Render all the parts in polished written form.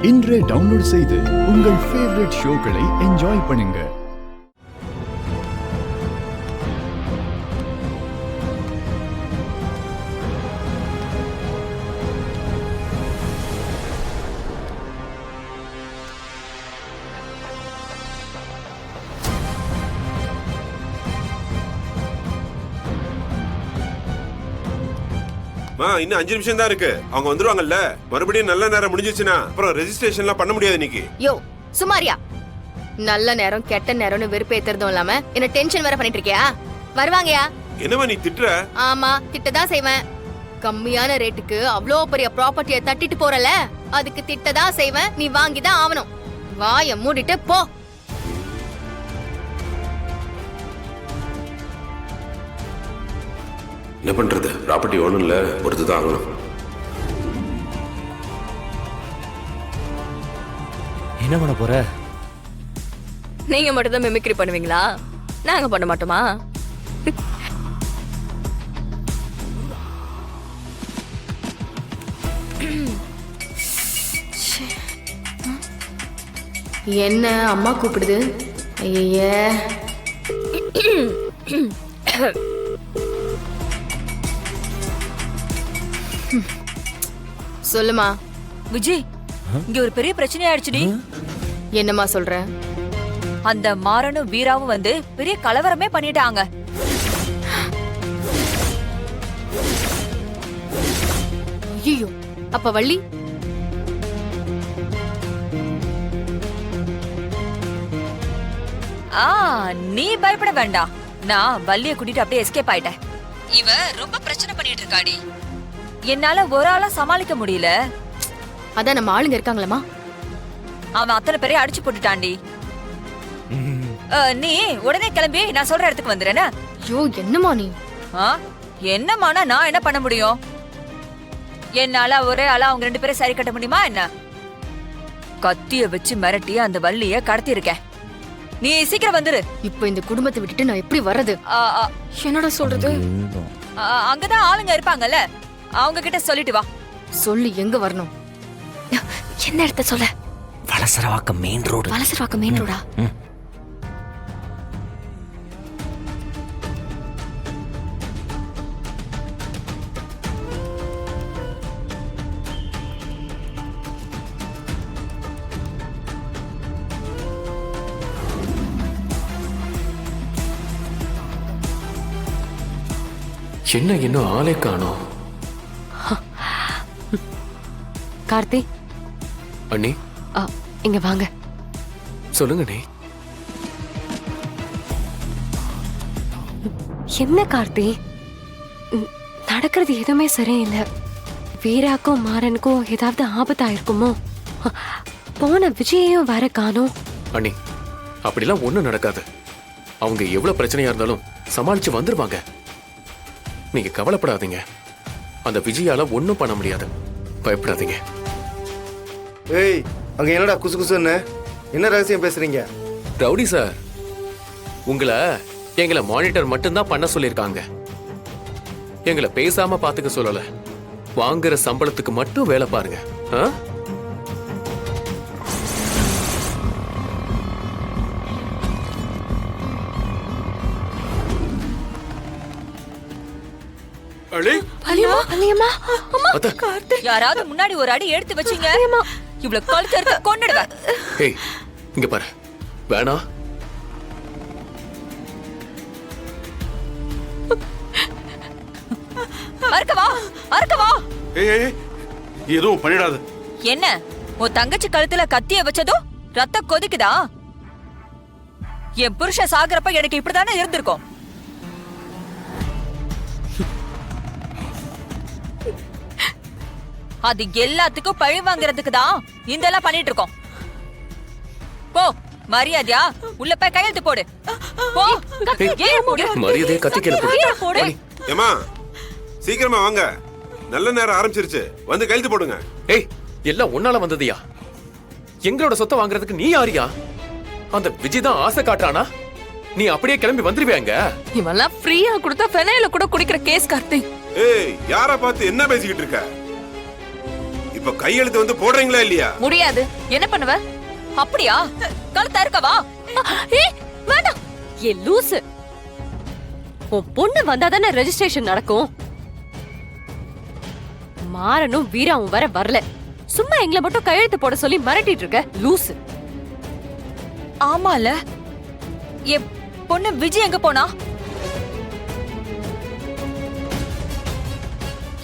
இன்றே டவுன்லோட் செய்து உங்கள் ஃபேவரட் ஷோக்களை என்ஜாய் பண்ணுங்க. இன்னும் 5 நிமிஷம் தான் இருக்கு. அவங்க வந்துருவாங்கல்ல. மறுபடியும் நல்ல நேரம் முடிஞ்சிச்சுனா அப்புறம் ரெஜிஸ்ட்ரேஷன்லாம் பண்ண முடியாது இன்னைக்கு. யோ சுமாரியா, நல்ல நேரம் கெட்ட நேரம்னு வெறுப்பேத்துறதும் இல்லாம என்ன டென்ஷன் வேற பண்ணிட்டு இருக்கியா? வருவாங்கயா. என்னமா நீ திட்டுற? ஆமா, திட்டதான் செய்வேன். கம்மியான ரேட்டுக்கு அவ்வளோ பெரிய ப்ராப்பர்ட்டியை தட்டிட்டு போறல, அதுக்கு திட்டதான் செய்வேன். நீ வாங்கிதான் ஆகணும். வாய மூடிட்டு போ. என்ன பண்றது? ப்ராப்பர்ட்டி ஒண்ணும் இல்ல, பொறுத்துதான் ஆகணும். என்ன பண்ண போற? நீங்க மட்டும் தான் மிமிக்ரி பண்ணுவீங்களா? நாங்க பண்ண மாட்டோமா? என்ன அம்மா கூப்பிடுது? ஐயே, சொல்லுமா. விஜய், இங்க ஒரு பெரிய பிரச்சனை ஆயிடுச்சுடி. என்னம்மா சொல்ற? அந்த மாறனும் வீராவும் வந்து பெரிய கலவரமே பண்ணிட்டாங்க. ஐயோ, அப்ப வள்ளி? நீ பயப்பட வேண்டாம். நான் வள்ளிய கூட்டிட்டு அப்படியே எஸ்கேப் ஆயிட்டேன். இவ ரொம்ப பிரச்சனை பண்ணிட்டு இருக்காடி. என்னால ஒரு ஆளா சமாளிக்க முடியல. அதான் நம்ம ஆளுங்க இருக்காங்களா? அவன் அத்தனை பேரையும் அடிச்சு போட்டுட்டான்டி. நீ உடனே கிளம்பி நான் சொல்ற இடத்துக்கு வந்துடுறேன்னா? ஐயோ, என்னமா நீ? என்னமானா நான் என்ன பண்ண முடியும்? என்னால ஒரே ஆளா அவங்க 2 பேரும் சரி கட்ட முடியுமா என்ன? கத்திய வச்சு மிரட்டி அந்த வள்ளிய கடத்தி இருக்கேன். நீ சீக்கிரம் வந்துரு. இப்ப இந்த குடும்பத்தை விட்டுட்டு நான் எப்படி வர்றது? என்னடா சொல்றது? அங்கதான் ஆளுங்க இருப்பாங்கல்ல, அவங்க கிட்ட சொல்லிட்டு வா. சொல்லி எங்க வரணும்? என்ன இடத்த சொல்ல? Valasaravakkam main road. Valasaravakkam main ரோடா? என்ன இன்னும் ஆளே காணோம்? கார்த்தி, அண்ணி இங்க வாங்க. சொல்லுங்க அண்ணி. என்ன கார்த்தி, நடக்கிறது எதுவுமே சரியில்லை. வீராக்கும் மாறனுக்கும் ஏதாவது ஆபத்தாயிருக்குமோ? போன விஜயையும் வர காணோம். அண்ணி, அப்படிலாம் ஒண்ணும் நடக்காது. அவங்க எவ்வளவு பிரச்சனையா இருந்தாலும் சமாளிச்சு வந்துருவாங்க. நீங்க கவலைப்படாதீங்க. அந்த விஜயால ஒண்ணும் பண்ண முடியாது. பயப்படாதீங்க. ஏய், அங்க என்னடா குசு குசுன்னு? என்ன ரகசியம் பேசுறீங்க? ரவுடி சார், எங்களை மானிட்டர் மட்டும்தான் பண்ண சொல்லியிருக்காங்க. எங்களை பேசாம பாத்துக்க சொல்லல. வாங்குற சம்பளத்துக்கு மட்டும் வேலை பாருங்க. யாராவது முன்னாடி ஒரு அடி எடுத்து வச்சீங்க, இவ்வளவு கழுத்து கொன்னுடுவேன். ஏய், இங்க பாரு. வேணா, அறுக்கவா. எதுவும் பண்ணிடாத. என்ன, உன் தங்கச்சி கழுத்துல கத்திய வச்சதும் ரத்தம் கொதிக்குதா? என் புருஷன் சாகுறப்ப எனக்கு இப்படிதானே இருந்திருக்கும். அது எல்லாத்துக்கும் பழி வாங்குறதுக்கு தான் இதெல்லாம் பண்ணிட்டு இருக்கோம். போ, மரியாதையா உள்ள போய் கையெழுத்து போடு. போ, மரியாதையா கத்திக்கல போடு. ஏமா, சீக்கிரமா வாங்க. நல்ல நேரம் ஆரம்பிச்சிருச்சு. வந்து கையெழுத்து போடுங்க. ஏய், எல்லாம் உன்னால வந்ததியா? எங்களோட சொத்தை வாங்குறதுக்கு நீ யாரியா? அந்த விஜய் தான் ஆசை காட்டுறானா? நீ அப்படியே கிளம்பி வந்துருவியாங்க? இவெல்லாம் ஃப்ரீயா கொடுத்தா ஃபெனைல கூட குடிக்கிற கேஸ் கார்த்தி. ஏய், யார பார்த்து என்ன பேசிக்கிட்டு இருக்க? இப்ப கையெழுத்து வந்து போடுறீங்களா இல்லையா? முடியாது. என்ன பண்ணுவ? அப்படியா? கழுத்தா இருக்கவா? ஏய் வேண்டாம். ஏ லூசு. உன் பொண்ணு வந்தாதானே ரெஜிஸ்ட்ரேஷன் நடக்கும். மாறனும் வீராவும் வர வரல. சும்மா எங்களை மட்டும் கையெழுத்து போட சொல்லி மிரட்டிட்டு இருக்க லூசு. ஆமால. என் பொண்ணு விஜய் எங்க போனா?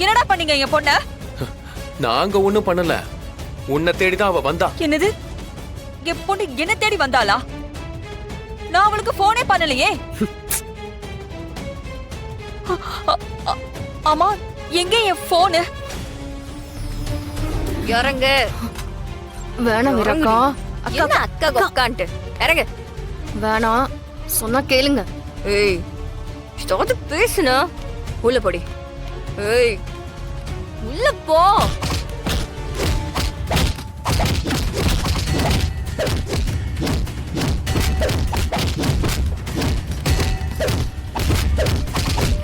என்னடா பண்ணீங்க என் பொண்ண? நாங்க ஒண்ணும் பண்ணல. உன்னை தேடிதான் அவ வந்தா. என்னது? என் பொண்ணு என்ன தேடி வந்தாளா? நான் அவளுக்கு போனே பண்ணலையே. ஆமா, எங்க என் போனு? இறங்க. வேணாம் வீராக்கா. என்ன அக்கா கொக்கான்ட்டு இறங்க. வேணாம் சொன்னா கேளுங்க. ஏய் ஏதாவது பேசுனா உள்ள போடி. ஏய் உள்ள போ.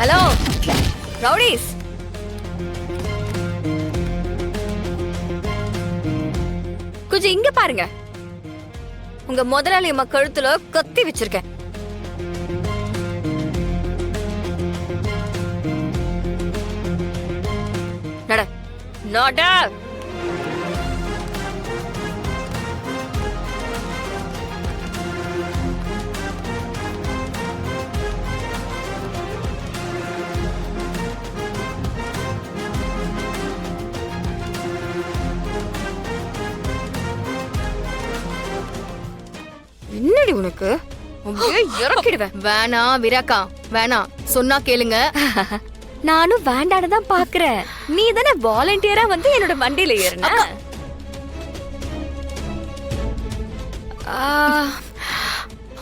ஹலோ ரவுடிஸ், கொஞ்சம் இங்க பாருங்க. உங்க முதலாளி அம்மா கழுத்துல கத்தி வச்சிருக்கேன். நட நட. என்னடி உனக்கு? அப்படியே இறக்கிடுவேன். வேணாம் வீராக்கா வேணாம் சொன்னா கேளுங்க. நானும் வேண்டான்னு தான் பாக்குறேன். நீ தானே வாலண்டியரா வந்து என்னோட வண்டியில ஏறின.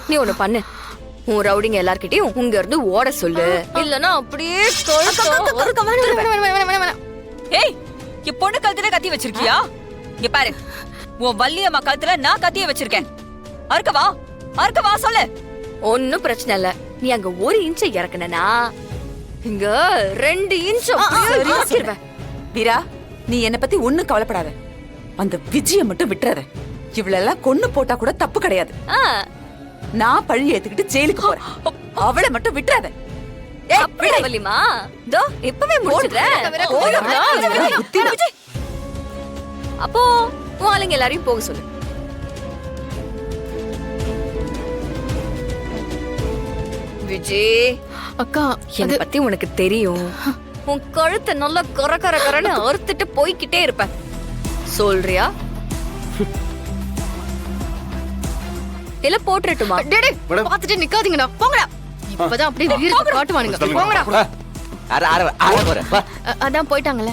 நீ ஒண்ணு பண்ணு. உன் ரவுடிங்க எல்லார்கிட்டயும் உங்க இருந்து ஓட சொல்லு. இல்லனா அப்படியே ஏய், என் பொண்ணு கழுத்துல கத்தி வச்சிருக்கியா? இங்க பாரு, உன் வள்ளியம்மா கழுத்துல நான் கத்திய வச்சிருக்கேன். அறுக்கவா அறுக்கவா சொல்லு. ஒன்னும் பிரச்சனை இல்ல. நீ அங்க 1 இன்ச் இறக்குனா இங்க 2 இன்ச் இறக்கிடுவேன். வீரா, நீ என்ன பத்தி ஒண்ணும் கவலைப்படாத. அந்த விஜய மட்டும் விட்டுறாத. இவளெல்லாம் கொன்னு போட்டா கூட தப்பு கிடையாது. நான் பழி ஏத்துக்கிட்டு ஜெயிலுக்கு போறேன். அவளை மட்டும் விட்டுறாத. அப்படியே வள்ளிமா, தோ இப்பவே முடிச்சிடுறேன். அப்போ உன் ஆளுங்க எல்லாரையும் போக சொல்லு. விஜய் அக்கா, என்ன பத்தி உனக்கு தெரியும். உன் கழுத்தை நல்லா கர கர கரன்னு அறுத்துட்டு போய்கிட்டே இருப்பேன். சொல்றியா? இல்ல போட்டுட்டுமா? பாத்துட்டு நிக்காதீங்கடா, போங்கடா. இப்பதான் அப்படியே வீரத்தை காட்டுவானுங்க. போங்கடா. அதான் போயிட்டாங்கல்ல.